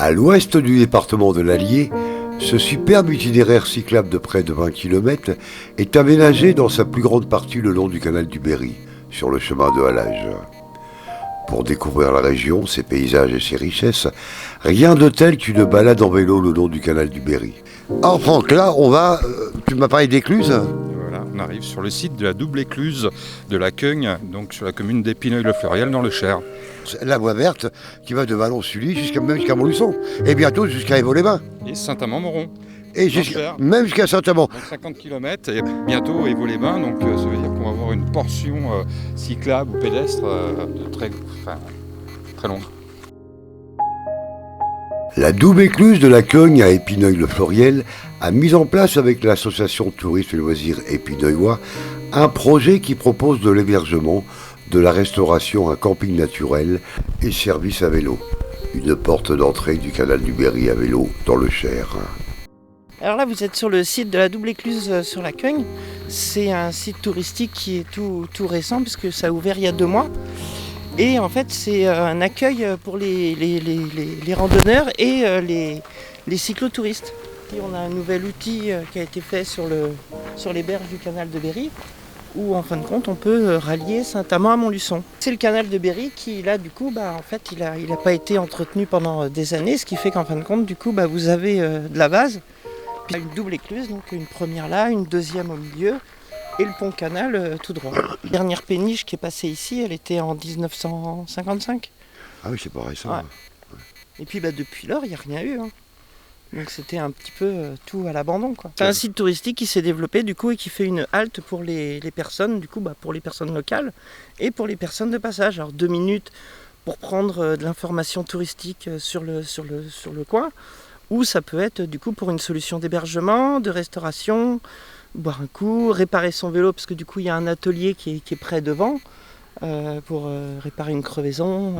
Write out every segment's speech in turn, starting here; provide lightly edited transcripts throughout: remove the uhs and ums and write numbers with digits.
À l'ouest du département de l'Allier, ce superbe itinéraire cyclable de près de 20 km est aménagé dans sa plus grande partie le long du canal du Berry, sur le chemin de halage. Pour découvrir la région, ses paysages et ses richesses, rien de tel qu'une balade en vélo le long du canal du Berry. Alors Franck, là on va, tu m'as parlé d'écluses. Voilà, on arrive sur le site de la double écluse de la Queugne, donc sur la commune d'Épineuil-le-Fleuriel dans le Cher. La voie verte qui va de Vallon-Sully jusqu'à Montluçon, et bientôt jusqu'à Évaux-les-Bains. Et Saint-Amand-Moron. Et même jusqu'à Saint-Amand. Donc 50 km et bientôt Évaux-les-Bains, donc ça veut dire qu'on va avoir une portion cyclable ou pédestre très longue. La double écluse de la Queugne à Épineuil-le-Fleuriel a mis en place avec l'association Tourisme et Loisirs Épineuillois un projet qui propose de l'hébergement, de la restauration, un camping naturel et service à vélo. Une porte d'entrée du canal du Berry à vélo dans le Cher. Alors là, vous êtes sur le site de la double écluse sur la Queugne. C'est un site touristique qui est tout récent puisque ça a ouvert il y a 2 mois. Et en fait, c'est un accueil pour les randonneurs et les cyclotouristes. Et on a un nouvel outil qui a été fait sur les berges du canal de Berry, où en fin de compte, on peut rallier Saint-Amand à Montluçon. C'est le canal de Berry qui, là, du coup, en fait, il a pas été entretenu pendant des années, ce qui fait qu'en fin de compte, du coup, vous avez de la vase, puis une double écluse, donc une première là, une deuxième au milieu, et le pont-canal tout droit. La dernière péniche qui est passée ici, elle était en 1955. Ah oui, c'est pas récent. Ouais. Et puis depuis lors, il n'y a rien eu. Donc c'était un petit peu tout à l'abandon, quoi. C'est un site touristique qui s'est développé du coup et qui fait une halte pour les personnes, du coup pour les personnes locales et pour les personnes de passage. Alors 2 minutes pour prendre de l'information touristique sur le coin, ou ça peut être du coup pour une solution d'hébergement, de restauration, boire un coup, réparer son vélo parce que du coup il y a un atelier qui est près devant. Pour réparer une crevaison,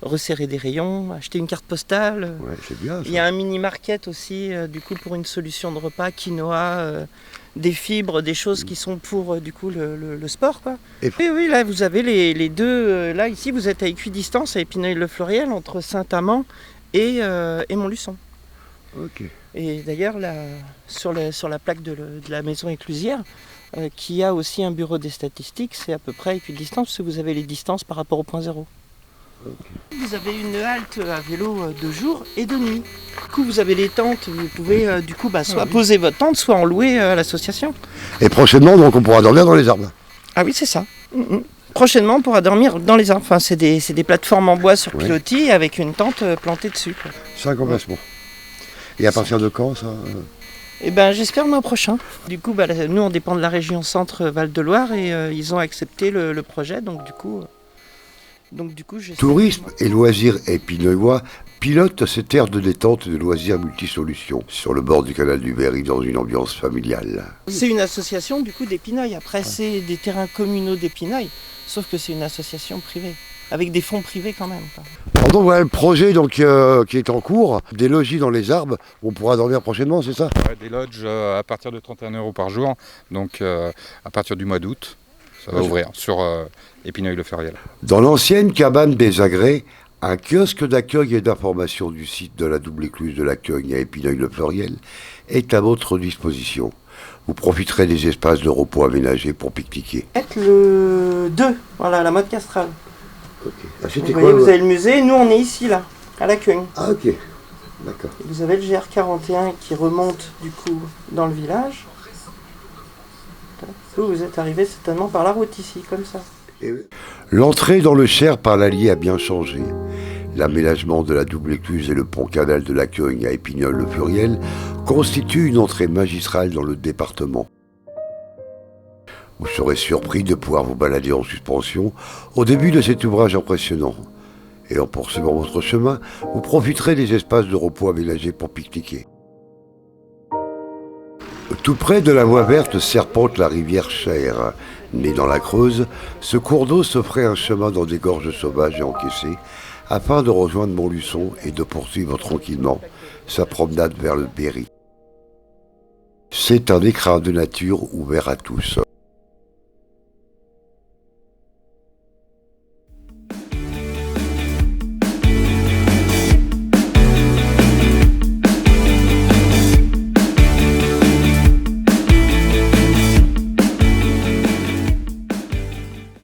resserrer des rayons, acheter une carte postale. Ouais, c'est bien, ça. Il y a un mini-market aussi, du coup, pour une solution de repas, quinoa, des fibres, des choses qui sont pour, du coup, le sport, quoi. Et oui, là, vous avez les deux. Là, ici, vous êtes à équidistance, à Épineuil-le-Fleuriel, entre Saint-Amand et Montluçon. Ok. Et d'ailleurs, là, sur la plaque de la maison éclusière, qui a aussi un bureau des statistiques, c'est à peu près équidistance, parce que vous avez les distances par rapport au point zéro. Okay. Vous avez une halte à vélo de jour et de nuit. Du coup, vous avez les tentes, vous pouvez soit poser votre tente, soit en louer à l'association. Et prochainement, donc, on pourra dormir dans les arbres. Ah oui, c'est ça. Prochainement, on pourra dormir dans les arbres. Enfin, c'est des plateformes en bois sur pilotis avec une tente plantée dessus, quoi. 5 emplacements. Et à partir de quand, ça j'espère le mois prochain. Du coup, nous, on dépend de la région Centre-Val de Loire et ils ont accepté le projet. Donc du coup Tourisme et Loisirs Épineuillois pilote cette aire de détente et de loisirs multisolutions sur le bord du canal du Berry dans une ambiance familiale. C'est une association du coup d'Épineuil. Après, c'est des terrains communaux d'Épineuil, sauf que c'est une association privée, avec des fonds privés quand même. Donc voilà le projet qui est en cours, des logis dans les arbres, on pourra dormir prochainement, c'est ça? Ouais, des lodges à partir de 31 € par jour, donc à partir du mois d'août, ça va ouvrir sur Épineuil-le-Fleuriel. Dans l'ancienne cabane des Agrès, un kiosque d'accueil et d'information du site de la double écluse de la Queugne à Épineuil-le-Fleuriel est à votre disposition. Vous profiterez des espaces de repos aménagés pour pique-niquer. Le 2, voilà, la mode castrale. Okay. Ah, vous avez le musée, nous on est ici là, à la Queugne. Ah ok, d'accord. Vous avez le GR41 qui remonte du coup dans le village. Vous êtes arrivé certainement par la route ici, comme ça. L'entrée dans le Cher par l'Allier a bien changé. L'aménagement de la double écluse et le pont-canal de la Queugne à Épineuil-le-Fleuriel constituent une entrée magistrale dans le département. Vous serez surpris de pouvoir vous balader en suspension au début de cet ouvrage impressionnant. Et en poursuivant votre chemin, vous profiterez des espaces de repos aménagés pour pique-niquer. Tout près de la voie verte serpente la rivière Cher. Née dans la Creuse, ce cours d'eau s'offrait un chemin dans des gorges sauvages et encaissées afin de rejoindre Montluçon et de poursuivre tranquillement sa promenade vers le Berry. C'est un écrin de nature ouvert à tous.